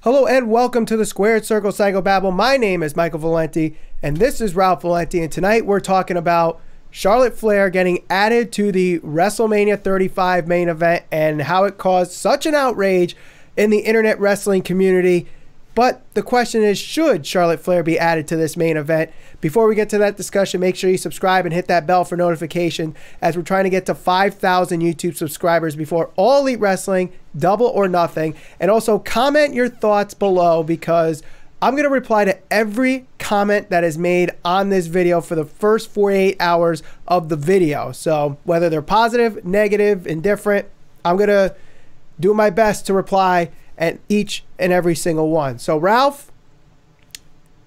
Hello and welcome to the Squared Circle Psychobabble. My name is Michael Valenti and this is Ralph Valenti, and tonight we're talking about Charlotte Flair getting added to the WrestleMania 35 main event and how it caused such an outrage in the internet wrestling community. But the question is, should Charlotte Flair be added to this main event? Before we get to that discussion, make sure you subscribe and hit that bell for notification, as we're trying to get to 5,000 YouTube subscribers before All Elite Wrestling, Double or Nothing. And also comment your thoughts below, because I'm going to reply to every comment that is made on this video for the first 48 hours of the video. So whether they're positive, negative, indifferent, I'm going to do my best to reply at each and every single one. So Ralph,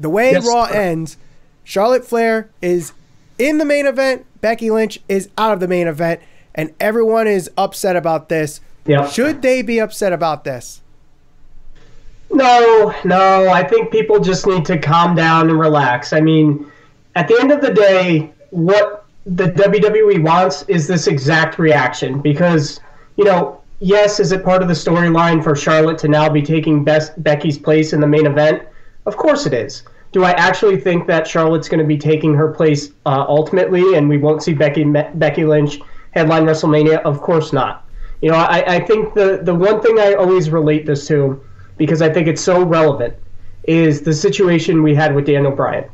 the way Raw ends, Charlotte Flair is in the main event, Becky Lynch is out of the main event, and everyone is upset about this. Yep. Should they be upset about this? No, I think people just need to calm down and relax. I mean, at the end of the day, what the WWE wants is this exact reaction, because, you know, yes, is it part of the storyline for Charlotte to now be taking Becky's place in the main event? Of course it is. Do I actually think that Charlotte's going to be taking her place ultimately, and we won't see Becky Lynch headline WrestleMania? Of course not. You know, I think the one thing I always relate this to, because I think it's so relevant, is the situation we had with Daniel Bryan.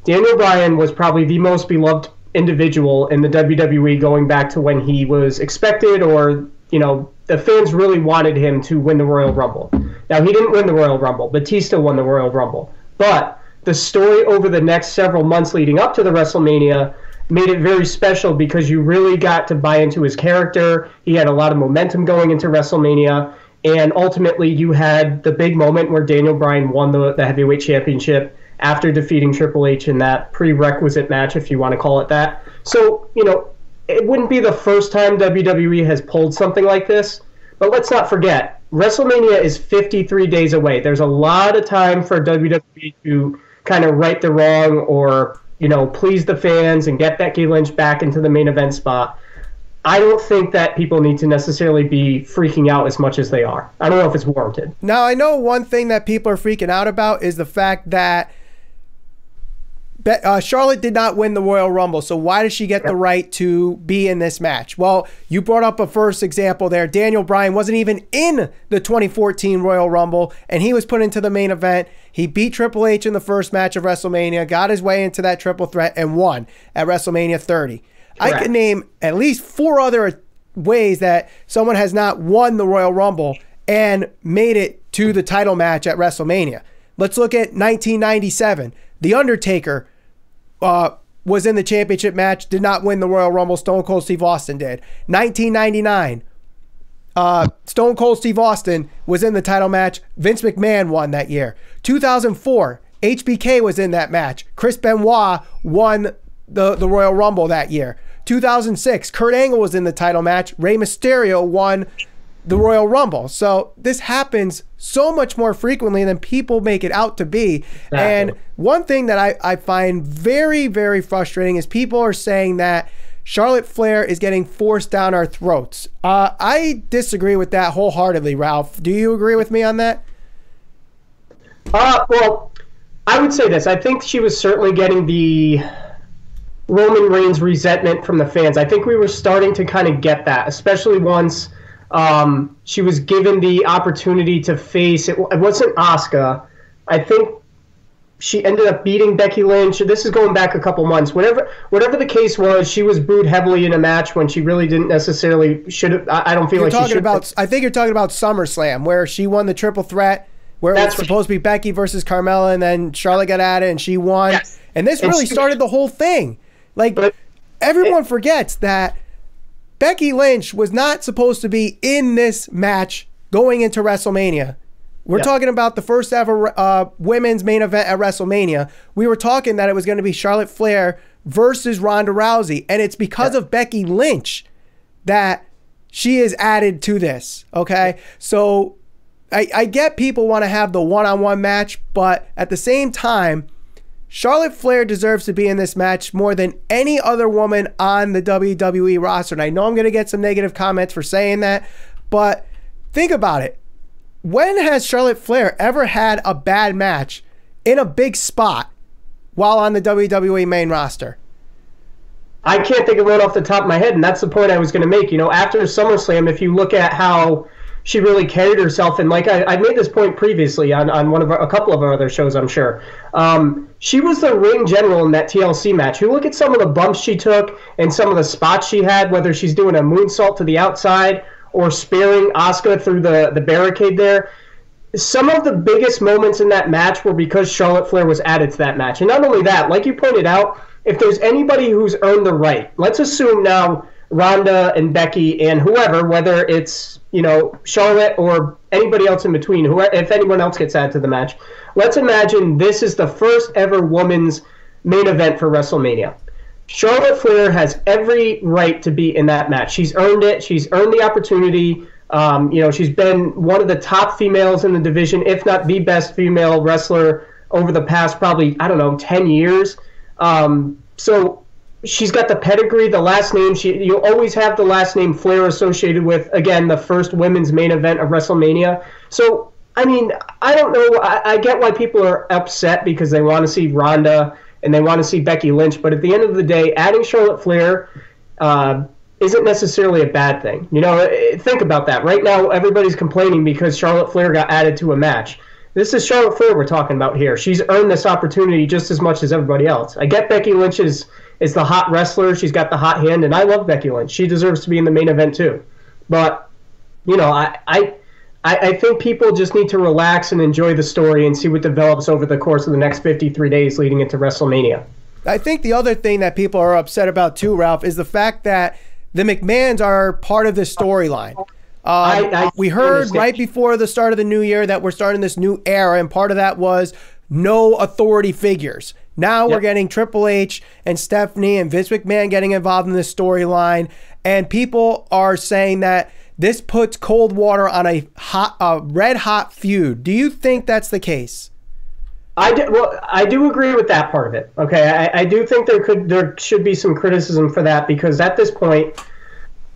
Daniel Bryan was probably the most beloved individual in the WWE going back to when he was expected, or, you know, the fans really wanted him to win the Royal Rumble. Now, he didn't win the Royal Rumble. Batista won the Royal Rumble. But the story over the next several months leading up to the WrestleMania made it very special, because you really got to buy into his character. He had a lot of momentum going into WrestleMania. And ultimately, you had the big moment where Daniel Bryan won the Heavyweight Championship after defeating Triple H in that prerequisite match, if you want to call it that. So, you know, it wouldn't be the first time WWE has pulled something like this, but let's not forget, WrestleMania is 53 days away. There's a lot of time for WWE to kind of right the wrong, or, you know, please the fans and get Becky Lynch back into the main event spot. I don't think that people need to necessarily be freaking out as much as they are. I don't know if it's warranted. Now, I know one thing that people are freaking out about is the fact that Charlotte did not win the Royal Rumble, so why does she get the right to be in this match? Well, you brought up a first example there. Daniel Bryan wasn't even in the 2014 Royal Rumble, and he was put into the main event. He beat Triple H in the first match of WrestleMania, got his way into that triple threat, and won at WrestleMania 30. Correct. I can name at least 4 other ways that someone has not won the Royal Rumble and made it to the title match at WrestleMania. Let's look at 1997. The Undertaker was in the championship match, did not win the Royal Rumble. Stone Cold Steve Austin did. 1999, Stone Cold Steve Austin was in the title match. Vince McMahon won that year. 2004, HBK was in that match. Chris Benoit won the Royal Rumble that year. 2006, Kurt Angle was in the title match. Rey Mysterio won the Royal Rumble. So this happens so much more frequently than people make it out to be. Exactly. And one thing that I find very, very frustrating is people are saying that Charlotte Flair is getting forced down our throats. I disagree with that wholeheartedly, Ralph. Do you agree with me on that? Well, I would say this. I think she was certainly getting the Roman Reigns resentment from the fans. I think we were starting to kind of get that, especially once she was given the opportunity to face, it wasn't Asuka. I think she ended up beating Becky Lynch. This is going back a couple months. Whatever the case was, she was booed heavily in a match when she really didn't necessarily should have. I don't feel like she should. I think you're talking about SummerSlam, where she won the triple threat, where it was supposed to be Becky versus Carmella, and then Charlotte got at it and she won. Yes. And this really started the whole thing. Like, everyone forgets that Becky Lynch was not supposed to be in this match going into WrestleMania. We're talking about the first ever women's main event at WrestleMania. We were talking that it was going to be Charlotte Flair versus Ronda Rousey, and it's because of Becky Lynch that she is added to this, okay? So I get people want to have the one-on-one match, but at the same time, Charlotte Flair deserves to be in this match more than any other woman on the WWE roster. And I know I'm going to get some negative comments for saying that, but think about it. when has Charlotte Flair ever had a bad match in a big spot while on the WWE main roster? I can't think of one off the top of my head, and that's the point I was going to make. You know, after SummerSlam, if you look at how she really carried herself, and like I made this point previously on a couple of our other shows, I'm sure. She was the ring general in that TLC match. You look at some of the bumps she took and some of the spots she had, whether she's doing a moonsault to the outside or spearing Asuka through the barricade there. Some of the biggest moments in that match were because Charlotte Flair was added to that match. And not only that, like you pointed out, if there's anybody who's earned the right, let's assume now Ronda and Becky and whoever, whether it's, you know, Charlotte or anybody else in between, if anyone else gets added to the match, let's imagine this is the first ever women's main event for WrestleMania. Charlotte Flair has every right to be in that match. She's earned it. She's earned the opportunity. You know, she's been one of the top females in the division, if not the best female wrestler over the past probably, 10 years. So she's got the pedigree, the last name. You always have the last name Flair associated with, again, the first women's main event of WrestleMania. So, I mean, I don't know. I get why people are upset because they want to see Ronda and they want to see Becky Lynch. But at the end of the day, adding Charlotte Flair isn't necessarily a bad thing. You know, think about that. Right now, everybody's complaining because Charlotte Flair got added to a match. This is Charlotte Flair we're talking about here. She's earned this opportunity just as much as everybody else. I get Becky Lynch is the hot wrestler. She's got the hot hand, and I love Becky Lynch. She deserves to be in the main event too. But, you know, I think people just need to relax and enjoy the story and see what develops over the course of the next 53 days leading into WrestleMania. I think the other thing that people are upset about too, Ralph, is the fact that the McMahons are part of this storyline. We heard right before the start of the new year that we're starting this new era, and part of that was no authority figures. Now we're getting Triple H and Stephanie and Vince McMahon getting involved in this storyline, and people are saying that this puts cold water on a red-hot feud. Do you think that's the case? I do agree with that part of it. Okay, I do think there should be some criticism for that, because at this point,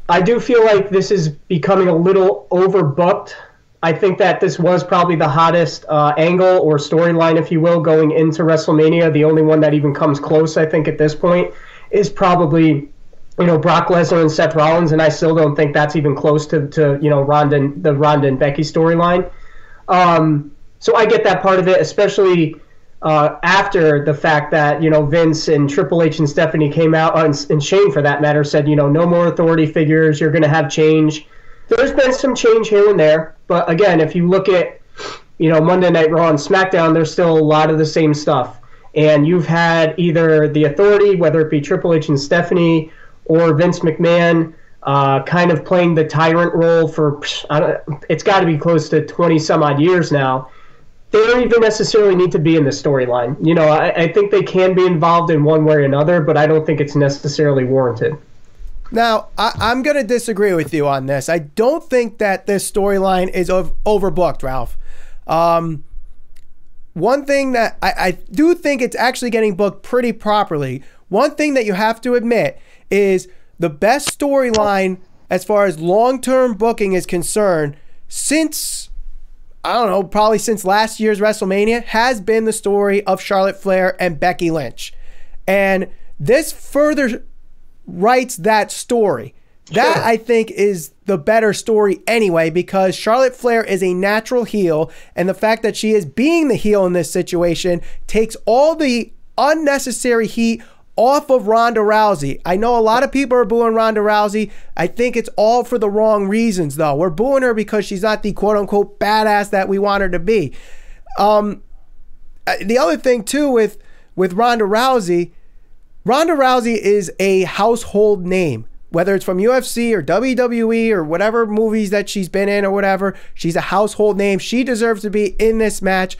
I do feel like this is becoming a little overbooked. I think that this was probably the hottest angle or storyline, if you will, going into WrestleMania. The only one that even comes close, I think, at this point is probably, you know, Brock Lesnar and Seth Rollins, and I still don't think that's even close to you know, the Ronda and Becky storyline. So I get that part of it, especially after the fact that, you know, Vince and Triple H and Stephanie came out, and Shane for that matter, said, you know, no more authority figures, you're going to have change. There's been some change here and there, but again, if you look at, you know, Monday Night Raw and SmackDown, there's still a lot of the same stuff. And you've had either the authority, whether it be Triple H and Stephanie or Vince McMahon, kind of playing the tyrant role for, it's got to be close to 20 some odd years now. They don't even necessarily need to be in the storyline. You know, I think they can be involved in one way or another, but I don't think it's necessarily warranted. Now, I'm going to disagree with you on this. I don't think that this storyline is overbooked, Ralph. One thing that I do think it's actually getting booked pretty properly. One thing that you have to admit is the best storyline as far as long-term booking is concerned since, I don't know, probably since last year's WrestleMania, has been the story of Charlotte Flair and Becky Lynch. And this further writes that story. That, I think, is the better story anyway, because Charlotte Flair is a natural heel, and the fact that she is being the heel in this situation takes all the unnecessary heat off of Ronda Rousey. I know a lot of people are booing Ronda Rousey. I think it's all for the wrong reasons, though. We're booing her because she's not the quote-unquote badass that we want her to be. The other thing, too, with Ronda Rousey is a household name. Whether it's from UFC or WWE or whatever movies that she's been in or whatever, she's a household name. She deserves to be in this match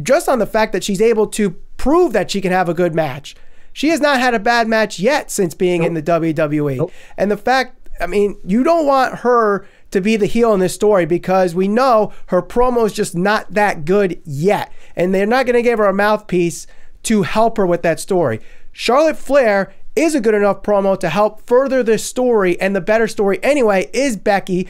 just on the fact that she's able to prove that she can have a good match. She has not had a bad match yet since being in the WWE. And the fact, I mean, you don't want her to be the heel in this story because we know her promo is just not that good yet. And they're not going to give her a mouthpiece to help her with that story. Charlotte Flair is a good enough promo to help further this story, and the better story anyway is Becky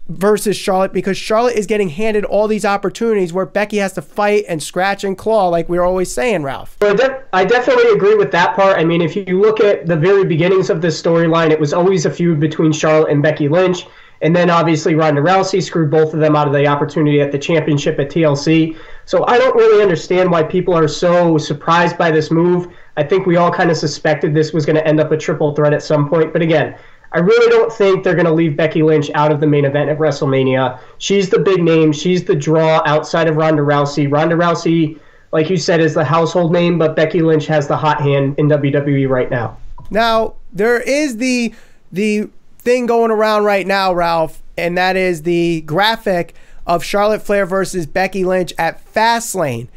versus Charlotte, because Charlotte is getting handed all these opportunities where Becky has to fight and scratch and claw, like we're always saying, Ralph. I definitely agree with that part. I mean, if you look at the very beginnings of this storyline, it was always a feud between Charlotte and Becky Lynch. And then obviously Ronda Rousey screwed both of them out of the opportunity at the championship at TLC. So I don't really understand why people are so surprised by this move. I think we all kind of suspected this was going to end up a triple threat at some point. But again, I really don't think they're going to leave Becky Lynch out of the main event at WrestleMania. She's the big name. She's the draw outside of Ronda Rousey. Ronda Rousey, like you said, is the household name, but Becky Lynch has the hot hand in WWE right now. Now, there is the thing going around right now, Ralph, and that is the graphic of Charlotte Flair versus Becky Lynch at Fastlane.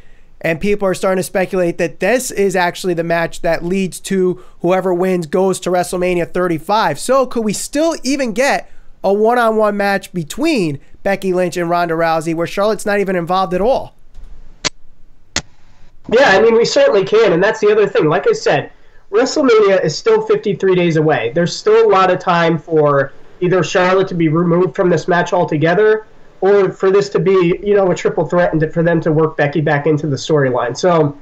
And people are starting to speculate that this is actually the match that leads to whoever wins goes to WrestleMania 35. So could we still even get a one-on-one match between Becky Lynch and Ronda Rousey where Charlotte's not even involved at all? Yeah, I mean, we certainly can. And that's the other thing. Like I said, WrestleMania is still 53 days away. There's still a lot of time for either Charlotte to be removed from this match altogether, or for this to be, a triple threat and for them to work Becky back into the storyline. So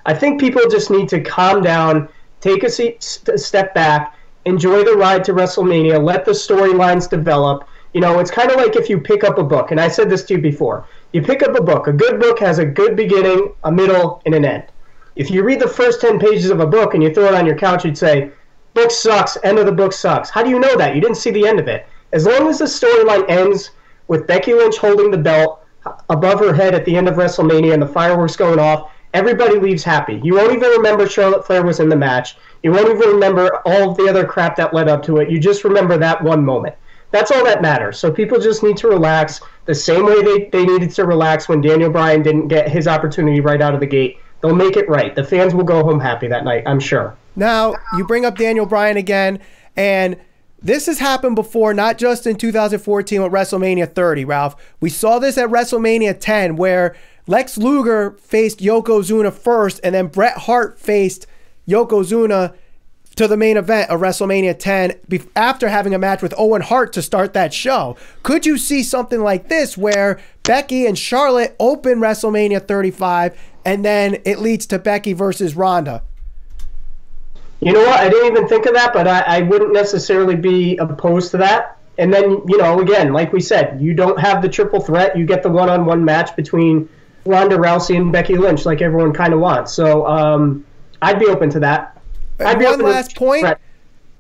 I think people just need to calm down, take a step back, enjoy the ride to WrestleMania, let the storylines develop. It's kind of like if you pick up a book, and I said this to you before. You pick up a book. A good book has a good beginning, a middle, and an end. If you read the first 10 pages of a book and you throw it on your couch, you'd say, book sucks, end of the book sucks. How do you know that? You didn't see the end of it. As long as the storyline ends with Becky Lynch holding the belt above her head at the end of WrestleMania and the fireworks going off, everybody leaves happy. You won't even remember Charlotte Flair was in the match. You won't even remember all of the other crap that led up to it. You just remember that one moment. That's all that matters. So people just need to relax the same way they needed to relax when Daniel Bryan didn't get his opportunity right out of the gate. They'll make it right. The fans will go home happy that night, I'm sure. Now, you bring up Daniel Bryan again, and this has happened before, not just in 2014 with WrestleMania 30, Ralph. We saw this at WrestleMania 10, where Lex Luger faced Yokozuna first, and then Bret Hart faced Yokozuna to the main event of WrestleMania 10 after having a match with Owen Hart to start that show. Could you see something like this where Becky and Charlotte open WrestleMania 35 and then it leads to Becky versus Ronda? You know what? I didn't even think of that, but I wouldn't necessarily be opposed to that. And then, again, like we said, you don't have the triple threat. You get the one-on-one match between Ronda Rousey and Becky Lynch like everyone kind of wants. So I'd be open to that. One last point.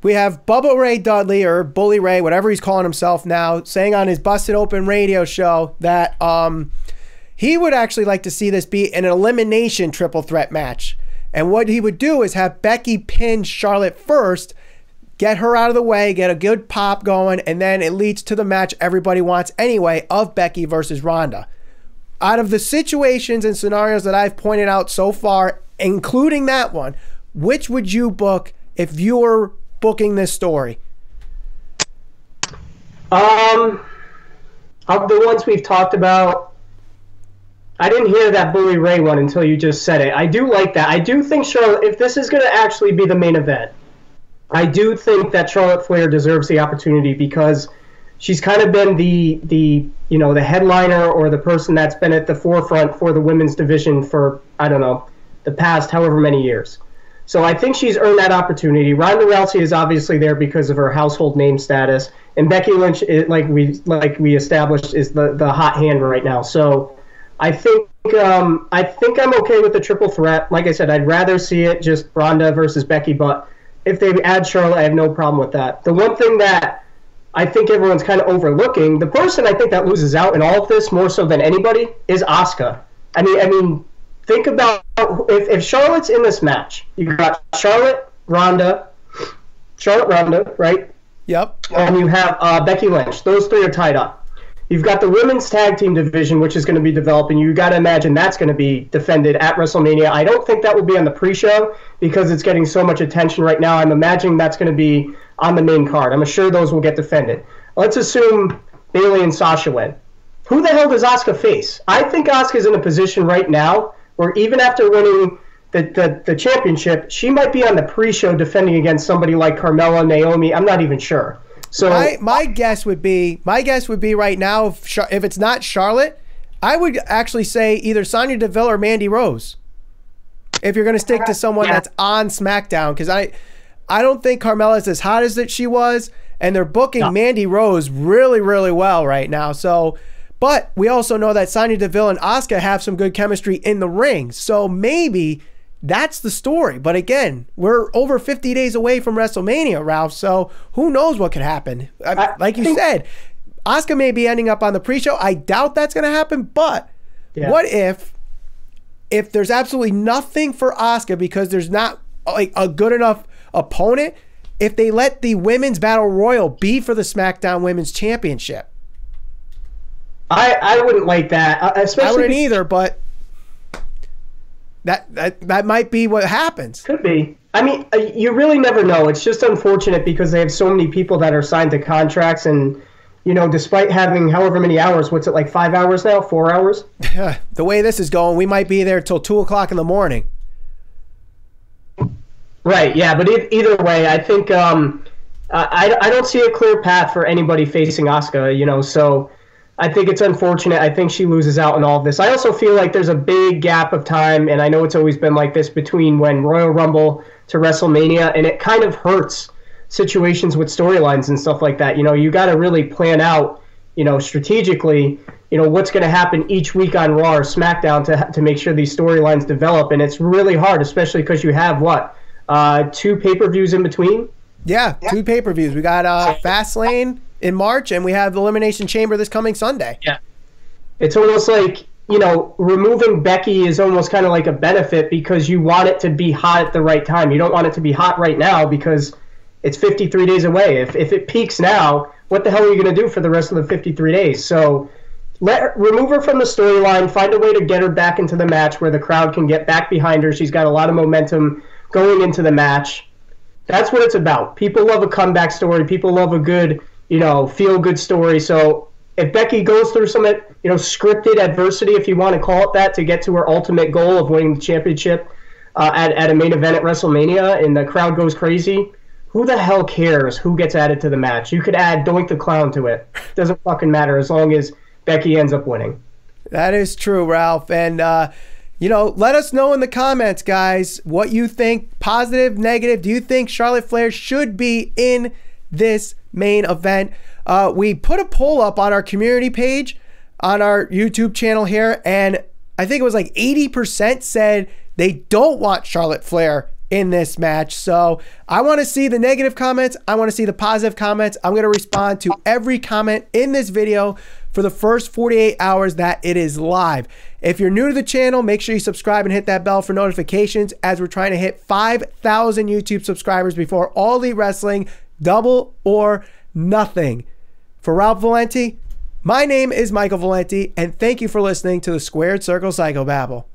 We have Bubba Ray Dudley, or Bully Ray, whatever he's calling himself now, saying on his Busted Open radio show that he would actually like to see this be an elimination triple threat match. And what he would do is have Becky pin Charlotte first, get her out of the way, get a good pop going, and then it leads to the match everybody wants anyway of Becky versus Ronda. Out of the situations and scenarios that I've pointed out so far, including that one, which would you book if you were booking this story? Of the ones we've talked about, I didn't hear that Bully Ray one until you just said it. I do like that. I do think Charlotte, if this is going to actually be the main event, I do think that Charlotte Flair deserves the opportunity because she's kind of been the headliner or the person that's been at the forefront for the women's division for, the past however many years. So I think she's earned that opportunity. Ronda Rousey is obviously there because of her household name status, and Becky Lynch, like we established, is the hot hand right now. So I think I'm okay with the triple threat. Like I said, I'd rather see it just Ronda versus Becky, but if they add Charlotte, I have no problem with that. The one thing that I think everyone's kind of overlooking, the person I think that loses out in all of this more so than anybody is Asuka. I mean, think about if Charlotte's in this match. You got Charlotte, Ronda, right? Yep. And you have Becky Lynch. Those three are tied up. You've got the women's tag team division, which is going to be developing. You got to imagine that's going to be defended at WrestleMania. I don't think that will be on the pre-show because it's getting so much attention right now. I'm imagining that's going to be on the main card. I'm sure those will get defended. Let's assume Bayley and Sasha win. Who the hell does Asuka face? I think Asuka's in a position right now where even after winning the championship, she might be on the pre-show defending against somebody like Carmella, Naomi. I'm not even sure. So my guess would be right now, if it's not Charlotte, I would actually say either Sonya Deville or Mandy Rose. If you're going to stick to someone that's on SmackDown, because I don't think Carmella's as hot as that she was, and they're booking Mandy Rose really, really well right now. So, but we also know that Sonya Deville and Asuka have some good chemistry in the ring. So maybe that's the story. But again, we're over 50 days away from WrestleMania, Ralph. So who knows what could happen? Like you said, Asuka may be ending up on the pre-show. I doubt that's going to happen. But what if there's absolutely nothing for Asuka because there's not like a good enough opponent, if they let the Women's Battle Royal be for the SmackDown Women's Championship? I wouldn't like that. Especially I wouldn't either, but that might be what happens. Could be. I mean, you really never know. It's just unfortunate because they have so many people that are signed to contracts, and you know, despite having however many hours, what's it, like 5 hours now, 4 hours? The way this is going, we might be there till 2 o'clock in the morning. Right. Yeah. But either way, I think I don't see a clear path for anybody facing Asuka. You know, so I think it's unfortunate. I think she loses out in all of this. I also feel like there's a big gap of time, and I know it's always been like this, between when Royal Rumble to WrestleMania, and it kind of hurts situations with storylines and stuff like that. You know, you got to really plan out, you know, strategically, you know, what's going to happen each week on Raw or SmackDown to make sure these storylines develop. And it's really hard, especially because you have, 2 pay-per-views in between? Yeah, 2 pay-per-views. We got Fastlane in March, and we have Elimination Chamber this coming Sunday. Yeah. It's almost like, you know, removing Becky is almost kind of like a benefit because you want it to be hot at the right time. You don't want it to be hot right now because it's 53 days away. If it peaks now, what the hell are you going to do for the rest of the 53 days? So remove her from the storyline, find a way to get her back into the match where the crowd can get back behind her. She's got a lot of momentum going into the match. That's what it's about. People love a comeback story. People love a good, you know, feel-good story. So if Becky goes through some, you know, scripted adversity, if you want to call it that, to get to her ultimate goal of winning the championship at a main event at WrestleMania, and the crowd goes crazy, who the hell cares who gets added to the match? You could add Doink the Clown to it. Doesn't fucking matter as long as Becky ends up winning. That is true, Ralph. And, you know, let us know in the comments, guys, what you think. Positive, negative. Do you think Charlotte Flair should be in this main event? We put a poll up on our community page on our YouTube channel here, and I think it was like 80% said they don't want Charlotte Flair in this match. So I want to see the negative comments. I want to see the positive comments. I'm going to respond to every comment in this video for the first 48 hours that it is live. If you're new to the channel, make sure you subscribe and hit that bell for notifications, as we're trying to hit 5,000 YouTube subscribers before All Elite Wrestling, Double or Nothing. For Ralph Valenti, my name is Michael Valenti, and thank you for listening to the Squared Circle Psychobabble.